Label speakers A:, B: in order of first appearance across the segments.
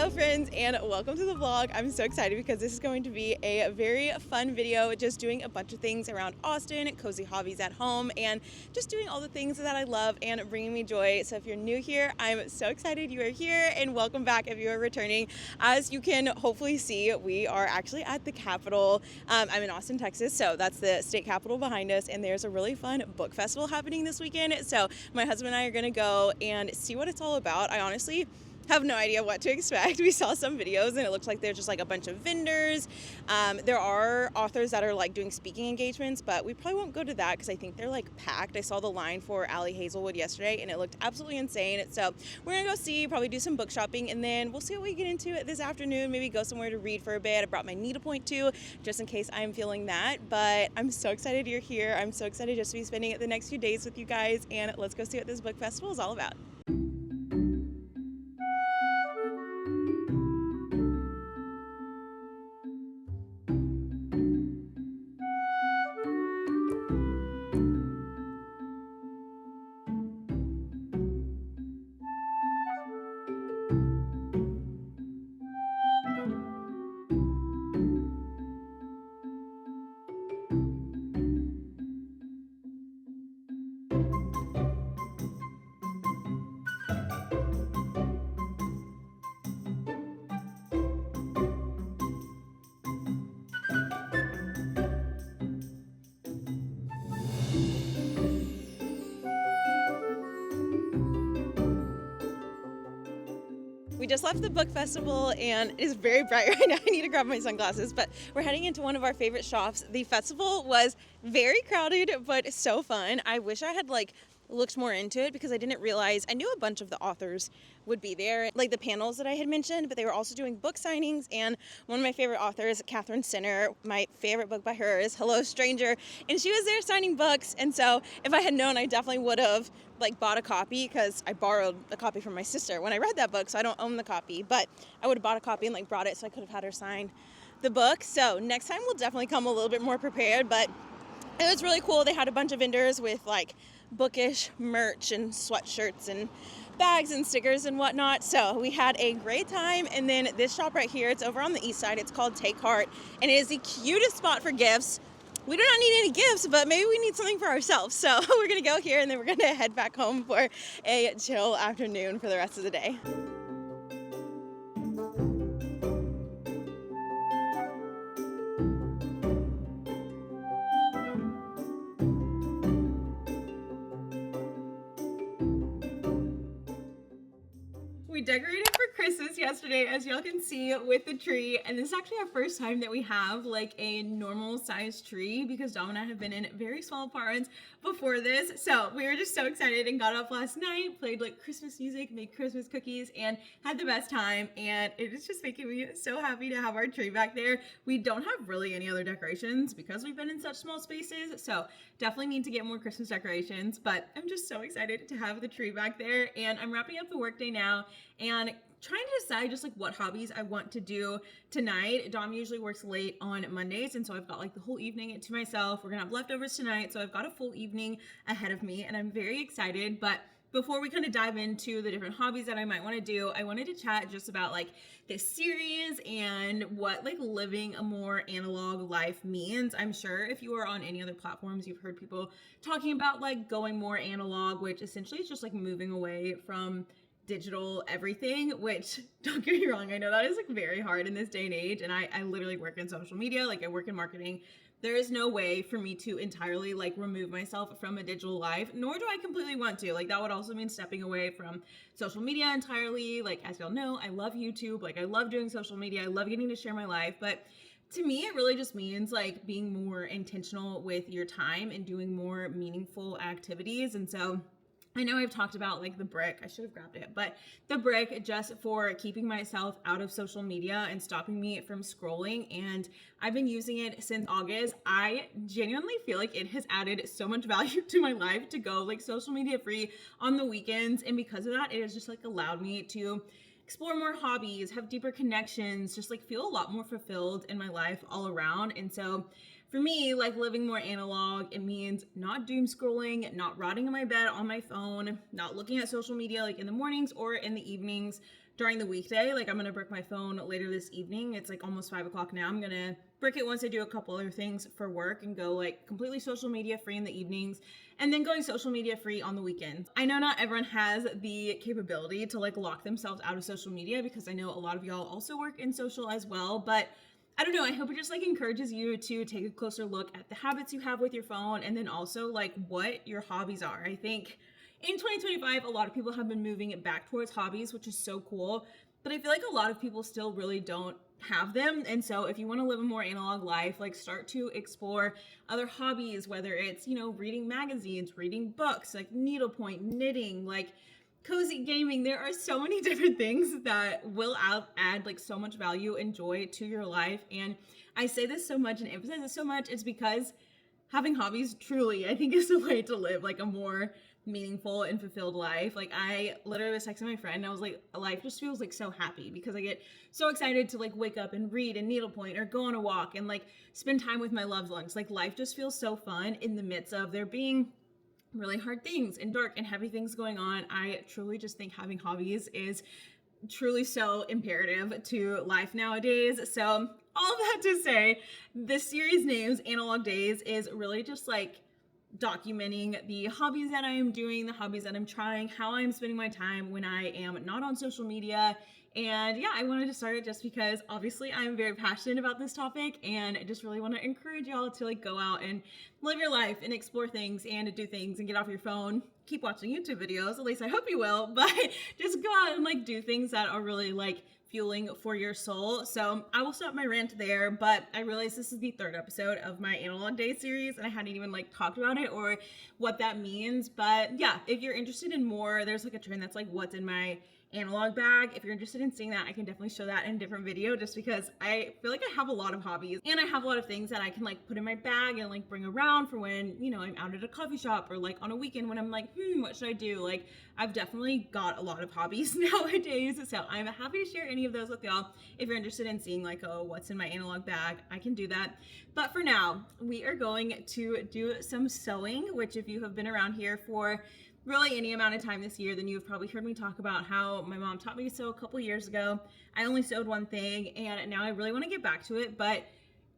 A: Hello friends, and welcome to the vlog. I'm so excited because this is going to be a very fun video, just doing a bunch of things around Austin, cozy hobbies at home, and just doing all the things that I love and bringing me joy. So if you're new here, I'm so excited you are here, and welcome back if you are returning. As you can hopefully see, we are actually at the Capitol. I'm in Austin, Texas, so that's the state capitol behind us, and there's a really fun book festival happening this weekend. So my husband and I are gonna go and see what it's all about. I honestly have no idea what to expect. We saw some videos and it looks like there's just like a bunch of vendors. There are authors that are like doing speaking engagements, but we probably won't go to that because I think they're like packed. I saw the line for Allie Hazelwood yesterday and it looked absolutely insane. So we're gonna go see, probably do some book shopping, and then we'll see what we get into this afternoon. Maybe go somewhere to read for a bit. I brought my Needlepoint too, just in case I'm feeling that. But I'm so excited you're here. I'm so excited just to be spending the next few days with you guys, and let's go see what this book festival is all about. We just left the book festival and it is very bright right now. I need to grab my sunglasses, but we're heading into one of our favorite shops. The festival was very crowded, but so fun. I wish I had looked more into it because I didn't realize. I knew a bunch of the authors would be there, like the panels that I had mentioned, but they were also doing book signings. And one of my favorite authors, Catherine Sinner, my favorite book by her is Hello Stranger, and she was there signing books. And so if I had known, I definitely would have bought a copy, because I borrowed a copy from my sister when I read that book, so I don't own the copy, but I would have bought a copy and brought it so I could have had her sign the book. So next time we'll definitely come a little bit more prepared, but it was really cool. They had a bunch of vendors with bookish merch and sweatshirts and bags and stickers and whatnot. So we had a great time. And then this shop right here, it's over on the east side. It's called Take Heart, and it is the cutest spot for gifts. We do not need any gifts, but maybe we need something for ourselves. So we're gonna go here and then we're gonna head back home for a chill afternoon for the rest of the day. We decorated for Christmas yesterday, as y'all can see, with the tree, and this is actually our first time that we have a normal sized tree, because Dom and I have been in very small apartments before this. So we were just so excited and got up last night, played Christmas music, made Christmas cookies, and had the best time. And it is just making me so happy to have our tree back there. We don't have really any other decorations because we've been in such small spaces, so definitely need to get more Christmas decorations, but I'm just so excited to have the tree back there. And I'm wrapping up the workday now and trying to decide just what hobbies I want to do tonight. Dom usually works late on Mondays, and so I've got the whole evening to myself. We're gonna have leftovers tonight, so I've got a full evening ahead of me, and I'm very excited. But before we kind of dive into the different hobbies that I might want to do, I wanted to chat just about this series and what living a more analog life means. I'm sure if you are on any other platforms, you've heard people talking about going more analog, which essentially is just moving away from digital everything, which, don't get me wrong, I know that is very hard in this day and age, and I literally work in social media, I work in marketing. There is no way for me to entirely remove myself from a digital life, nor do I completely want to. That would also mean stepping away from social media entirely. As y'all know, I love YouTube, I love doing social media, I love getting to share my life, but to me, it really just means being more intentional with your time and doing more meaningful activities. And so I know I've talked about the brick, I should have grabbed it, but the brick just for keeping myself out of social media and stopping me from scrolling. And I've been using it since August. I genuinely feel it has added so much value to my life to go social media free on the weekends. And because of that, it has just allowed me to explore more hobbies, have deeper connections, just feel a lot more fulfilled in my life all around. And so for me, like living more analog, it means not doom scrolling, not rotting in my bed on my phone, not looking at social media like in the mornings or in the evenings during the weekday. Like I'm gonna brick my phone later this evening. It's like almost 5 o'clock now. I'm gonna brick it once I do a couple other things for work and go like completely social media free in the evenings and then going social media free on the weekends. I know not everyone has the capability to like lock themselves out of social media because I know a lot of y'all also work in social as well, but I don't know, I hope it just like encourages you to take a closer look at the habits you have with your phone and then also like what your hobbies are. I think in 2025, a lot of people have been moving it back towards hobbies, which is so cool. But I feel like a lot of people still really don't have them. And so if you want to live a more analog life, like start to explore other hobbies, whether it's, you know, reading magazines, reading books, like needlepoint, knitting, like cozy gaming. There are so many different things that will add like so much value and joy to your life. And I say this so much and emphasize this so much. It's because having hobbies truly, I think, is the way to live like a more meaningful and fulfilled life. Like I literally was texting my friend and I was like, life just feels like so happy because I get so excited to like wake up and read and needlepoint or go on a walk and like spend time with my loved ones. Like life just feels so fun in the midst of there being really hard things and dark and heavy things going on. I truly just think having hobbies is truly so imperative to life nowadays. So all that to say, this series names Analog Days is really just like documenting the hobbies that I am doing, the hobbies that I'm trying, how I'm spending my time when I am not on social media. And yeah, I wanted to start it just because obviously I'm very passionate about this topic and I just really want to encourage y'all to like go out and live your life and explore things and to do things and get off your phone. Keep watching YouTube videos, at least I hope you will, but just go out and like do things that are really like fueling for your soul. So I will stop my rant there, but I realize this is the third episode of my Analog Day series and I hadn't even like talked about it or what that means. But yeah, if you're interested in more, there's like a trend that's like what's in my analog bag. If you're interested in seeing that, I can definitely show that in a different video just because I feel like I have a lot of hobbies and I have a lot of things that I can like put in my bag and like bring around for when, you know, I'm out at a coffee shop or like on a weekend when I'm like, what should I do? Like I've definitely got a lot of hobbies nowadays. So I'm happy to share any of those with y'all. If you're interested in seeing like, oh, what's in my analog bag, I can do that. But for now, we are going to do some sewing, which if you have been around here for really any amount of time this year, then you've probably heard me talk about how my mom taught me to sew a couple years ago. I only sewed one thing and now I really want to get back to it, but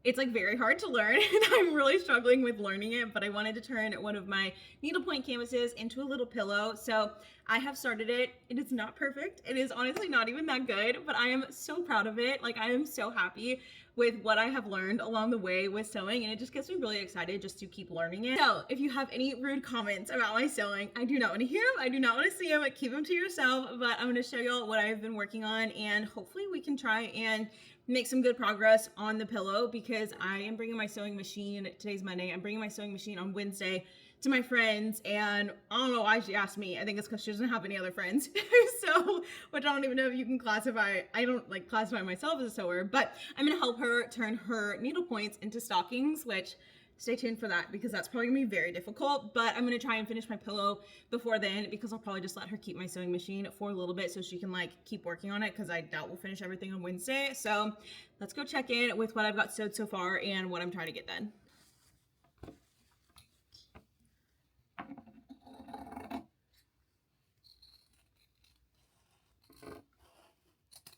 A: it's like very hard to learn and I'm really struggling with learning it, but I wanted to turn one of my needlepoint canvases into a little pillow. So I have started it. It is not perfect. It is honestly not even that good, but I am so proud of it. Like I am so happy with what I have learned along the way with sewing, and it just gets me really excited just to keep learning it. So if you have any rude comments about my sewing, I do not want to hear them. I do not want to see them. Keep them to yourself, but I'm going to show y'all what I've been working on and hopefully we can try and make some good progress on the pillow because I am bringing my sewing machine. Today's Monday. I'm bringing my sewing machine on Wednesday to my friends, and I don't know why she asked me. I think it's because she doesn't have any other friends. So, which I don't even know if you can classify. I don't like classify myself as a sewer, but I'm gonna help her turn her needle points into stockings, which stay tuned for that because that's probably gonna be very difficult, but I'm gonna try and finish my pillow before then because I'll probably just let her keep my sewing machine for a little bit so she can like keep working on it because I doubt we'll finish everything on Wednesday. So let's go check in with what I've got sewed so far and what I'm trying to get done.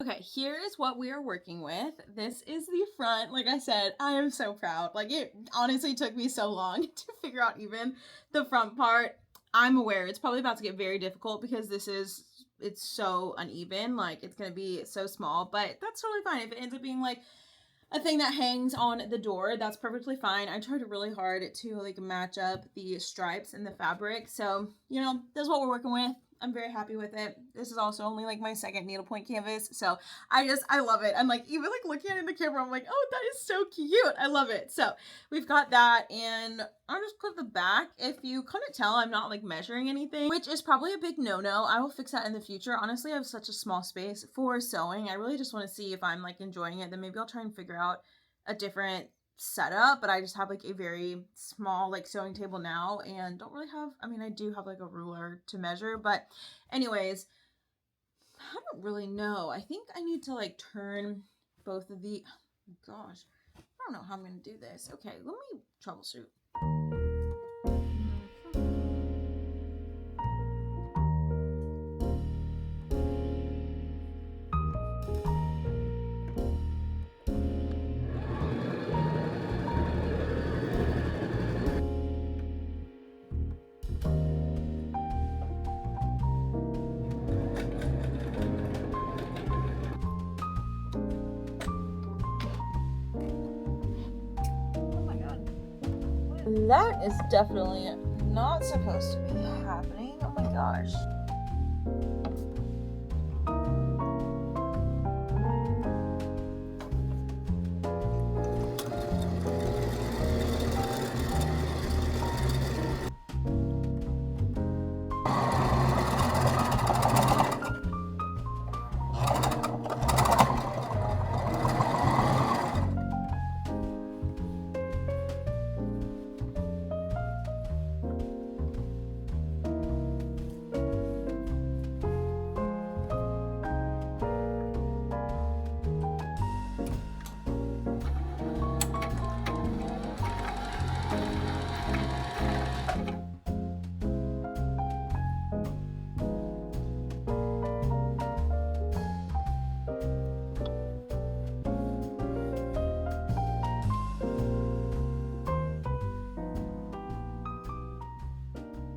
A: Okay, here is what we are working with. This is the front. Like I said, I am so proud. Like it honestly took me so long to figure out even the front part. I'm aware it's probably about to get very difficult because it's so uneven. Like it's gonna be so small, but that's totally fine. If it ends up being like a thing that hangs on the door, that's perfectly fine. I tried really hard to like match up the stripes and the fabric. So, you know, this is what we're working with. I'm very happy with it. This is also only like my second needlepoint canvas. So I love it. I'm like, even like looking at it in the camera, I'm like, oh, that is so cute. I love it. So we've got that, and I'll just put the back. If you couldn't tell, I'm not like measuring anything, which is probably a big no-no. I will fix that in the future. Honestly, I have such a small space for sewing. I really just want to see if I'm like enjoying it. Then maybe I'll try and figure out a different setup, but I just have like a very small like sewing table now and don't really have, I mean, I do have like a ruler to measure, but anyways, I don't really know. I think I need to like turn both of the, oh gosh, don't know how I'm going to do this. Okay, let me troubleshoot. That is definitely not supposed to be happening. Oh my gosh.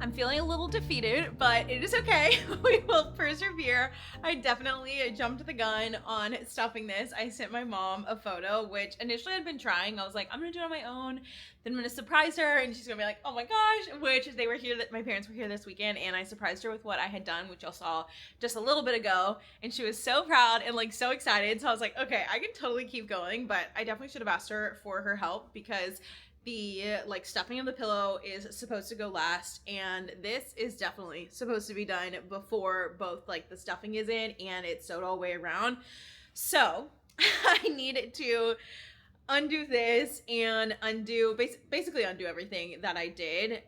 A: I'm feeling a little defeated, but it is okay. We will persevere. I definitely jumped the gun on stuffing this. I sent my mom a photo, which initially I'd been trying. I was like, I'm gonna do it on my own. Then I'm gonna surprise her and she's gonna be like, oh my gosh, which they were here, my parents were here this weekend, and I surprised her with what I had done, which y'all saw just a little bit ago. And she was so proud and like so excited. So I was like, okay, I can totally keep going, but I definitely should have asked her for her help because the like stuffing of the pillow is supposed to go last, and this is definitely supposed to be done before both like the stuffing is in and it's sewed all the way around. So I needed to undo this and undo basically undo everything that I did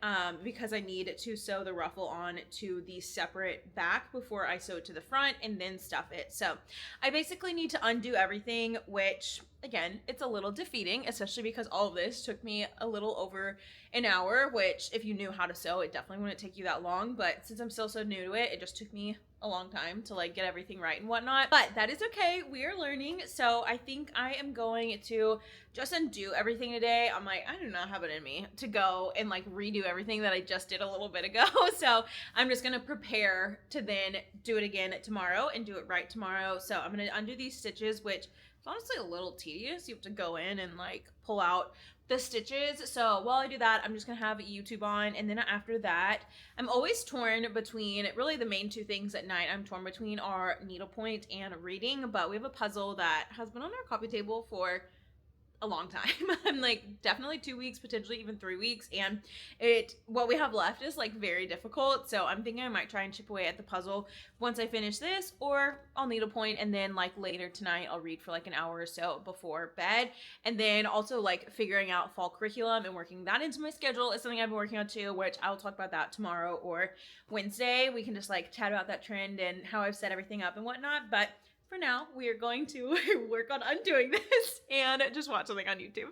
A: because I need to sew the ruffle on to the separate back before I sew it to the front and then stuff it. So I basically need to undo everything, which again, it's a little defeating, especially because all of this took me a little over an hour, which if you knew how to sew, it definitely wouldn't take you that long. But since I'm still so new to it, it just took me a long time to like get everything right and whatnot. But that is okay. We are learning. So I think I am going to just undo everything today. I'm like, I do not have it in me to go and like redo everything that I just did a little bit ago. So I'm just going to prepare to then do it again tomorrow and do it right tomorrow. So I'm going to undo these stitches, which it's honestly a little tedious. You have to go in and like pull out the stitches. So while I do that, I'm just gonna have YouTube on, and then after that, I'm always torn between really the main two things at night. I'm torn between our needlepoint and reading, but we have a puzzle that has been on our coffee table for a long time. I'm like definitely 2 weeks, potentially even 3 weeks, and what we have left is like very difficult. So I'm thinking I might try and chip away at the puzzle once I finish this, or I'll needlepoint, and then like later tonight I'll read for like an hour or so before bed. And then also like figuring out fall curriculum and working that into my schedule is something I've been working on too, which I'll talk about that tomorrow or Wednesday. We can just like chat about that trend and how I've set everything up and whatnot. But for now, we are going to work on undoing this and just watch something on YouTube.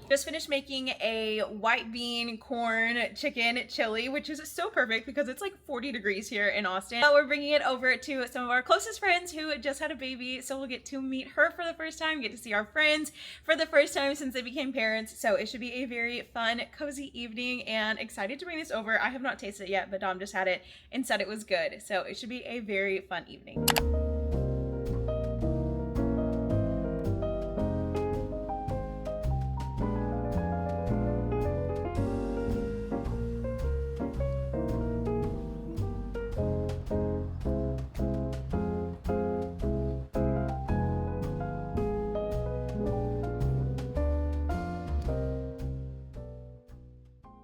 A: Just finished making a white bean corn chicken chili, which is so perfect because it's like 40 degrees here in Austin. But we're bringing it over to some of our closest friends who just had a baby, so we'll get to meet her for the first time, get to see our friends for the first time since they became parents. So it should be a very fun, cozy evening, and excited to bring this over. I have not tasted it yet, but Dom just had it and said it was good. So it should be a very fun evening.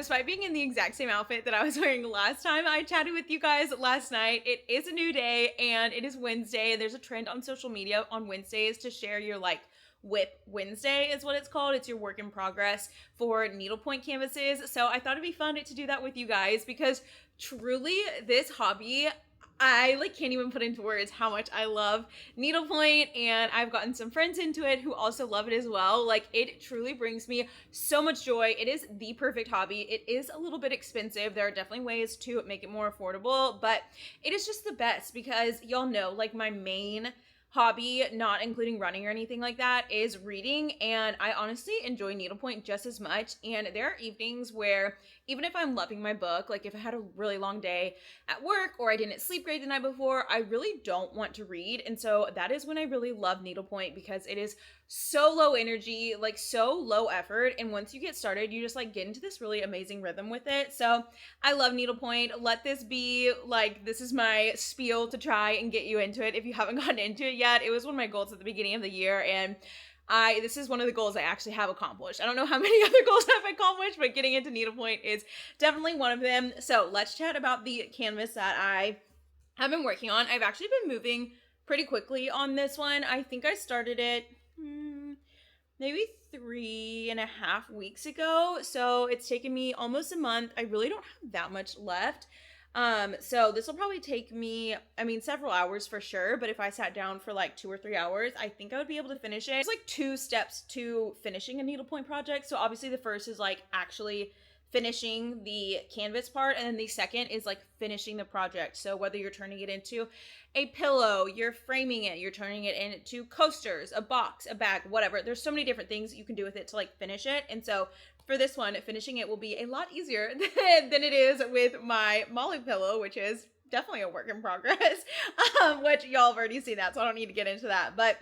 A: Despite being in the exact same outfit that I was wearing last time I chatted with you guys last night, it is a new day and it is Wednesday. There's a trend on social media on Wednesdays to share your like WIP Wednesday is what it's called. It's your work in progress for needlepoint canvases. So I thought it'd be fun to do that with you guys because truly this hobby, I like can't even put into words how much I love needlepoint, and I've gotten some friends into it who also love it as well. Like it truly brings me so much joy. It is the perfect hobby. It is a little bit expensive. There are definitely ways to make it more affordable, but it is just the best because y'all know like my main hobby, not including running or anything like that, is reading, and I honestly enjoy needlepoint just as much. And there are evenings where even if I'm loving my book, like if I had a really long day at work or I didn't sleep great the night before, I really don't want to read. And so that is when I really love needlepoint because it is so low energy, like so low effort, and once you get started you just like get into this really amazing rhythm with it. So I love needlepoint. Let this be like, this is my spiel to try and get you into it if you haven't gotten into it yet. It was one of my goals at the beginning of the year, and this is one of the goals I actually have accomplished. I don't know how many other goals I've accomplished, but getting into needlepoint is definitely one of them. So let's chat about the canvas that I have been working on. I've actually been moving pretty quickly on this one. I think I started it maybe 3.5 weeks ago. So it's taken me almost a month. I really don't have that much left. So this will probably take me, several hours for sure, but if I sat down for like 2 or 3 hours, I think I would be able to finish it. There's like 2 steps to finishing a needlepoint project. So obviously the first is like actually finishing the canvas part, and then the second is like finishing the project. So whether you're turning it into a pillow, you're framing it, you're turning it into coasters, a box, a bag, whatever. There's so many different things you can do with it to like finish it. And so for this one, finishing it will be a lot easier than it is with my Molly pillow, which is definitely a work in progress, which y'all have already seen that, so I don't need to get into that. But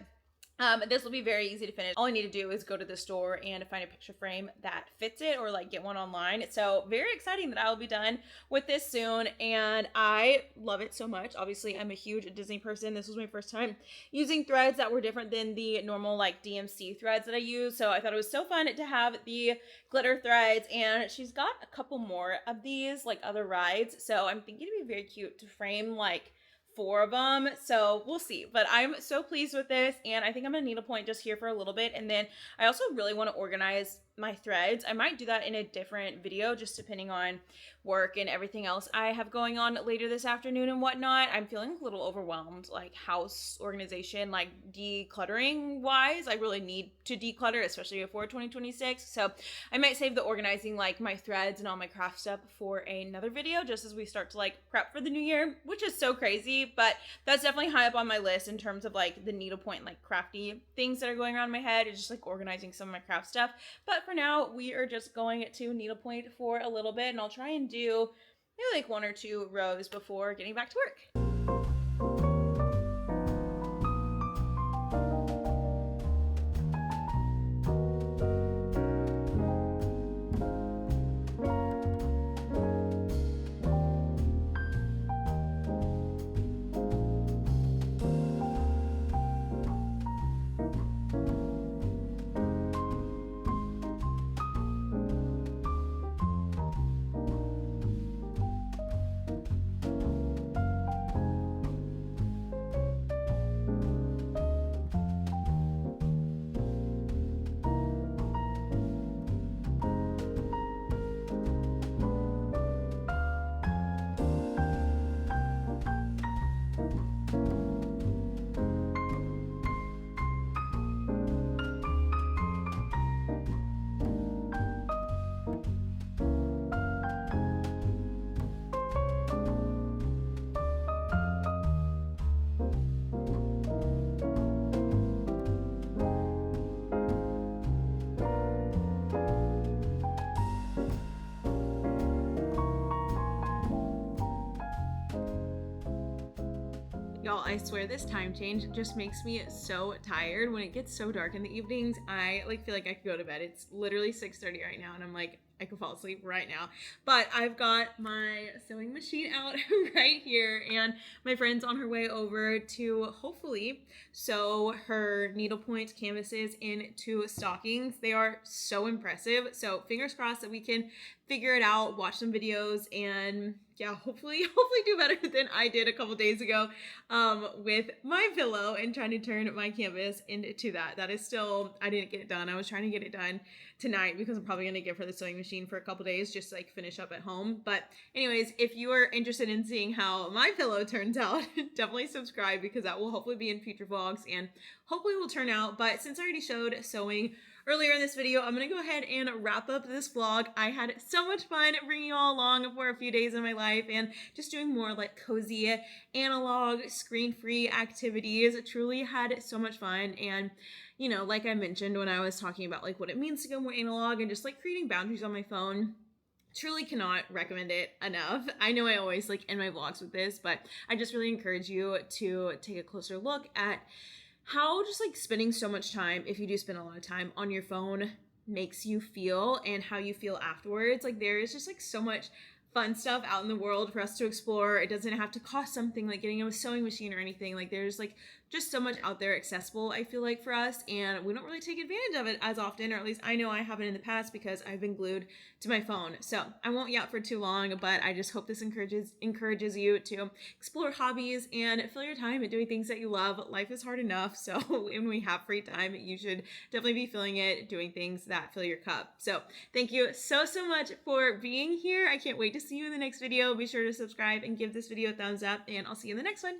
A: this will be very easy to finish. All I need to do is go to the store and find a picture frame that fits it, or like get one online. So very exciting that I will be done with this soon, and I love it so much. Obviously, I'm a huge Disney person. This was my first time using threads that were different than the normal like DMC threads that I use. So I thought it was so fun to have the glitter threads, and she's got a couple more of these like other rides. So I'm thinking it'd be very cute to frame like 4 of them, so we'll see. But I'm so pleased with this, and I think I'm gonna needlepoint just here for a little bit, and then I also really want to organize my threads. I might do that in a different video, just depending on work and everything else I have going on later this afternoon and whatnot. I'm feeling a little overwhelmed, like house organization, like decluttering wise. I really need to declutter, especially before 2026. So I might save the organizing, like my threads and all my craft stuff, for another video, just as we start to like prep for the new year, which is so crazy. But that's definitely high up on my list in terms of like the needlepoint, like crafty things that are going around in my head. It's just like organizing some of my craft stuff. But for now, we are just going to needlepoint for a little bit, and I'll try and do maybe like 1 or 2 rows before getting back to work. I swear this time change just makes me so tired. When it gets so dark in the evenings, I like feel like I could go to bed. It's literally 6:30 right now and I'm like, I could fall asleep right now. But I've got my sewing machine out right here, and my friend's on her way over to hopefully sew her needlepoint canvases into stockings. They are so impressive. So fingers crossed that we can figure it out, watch some videos, and yeah, hopefully do better than I did a couple days ago with my pillow and trying to turn my canvas into that. That is still, I didn't get it done. I was trying to get it done tonight because I'm probably going to give her the sewing machine for a couple days just to like finish up at home. But anyways, if you are interested in seeing how my pillow turns out, definitely subscribe because that will hopefully be in future vlogs and hopefully will turn out. But since I already showed sewing earlier in this video, I'm gonna go ahead and wrap up this vlog. I had so much fun bringing you all along for a few days in my life and just doing more like cozy, analog, screen-free activities. Truly had so much fun. And you know, like I mentioned when I was talking about like what it means to go more analog and just like creating boundaries on my phone, truly cannot recommend it enough. I know I always like end my vlogs with this, but I just really encourage you to take a closer look at how just like spending so much time, if you do spend a lot of time on your phone, makes you feel and how you feel afterwards. Like there is just like so much fun stuff out in the world for us to explore. It doesn't have to cost something like getting a sewing machine or anything. Like there's like just so much out there accessible, I feel like, for us, and we don't really take advantage of it as often, or at least I know I haven't in the past because I've been glued to my phone. So I won't yap for too long, but I just hope this encourages you to explore hobbies and fill your time at doing things that you love. Life is hard enough, so when we have free time, you should definitely be filling it doing things that fill your cup. So thank you so much for being here. I can't wait to see you in the next video. Be sure to subscribe and give this video a thumbs up, and I'll see you in the next one.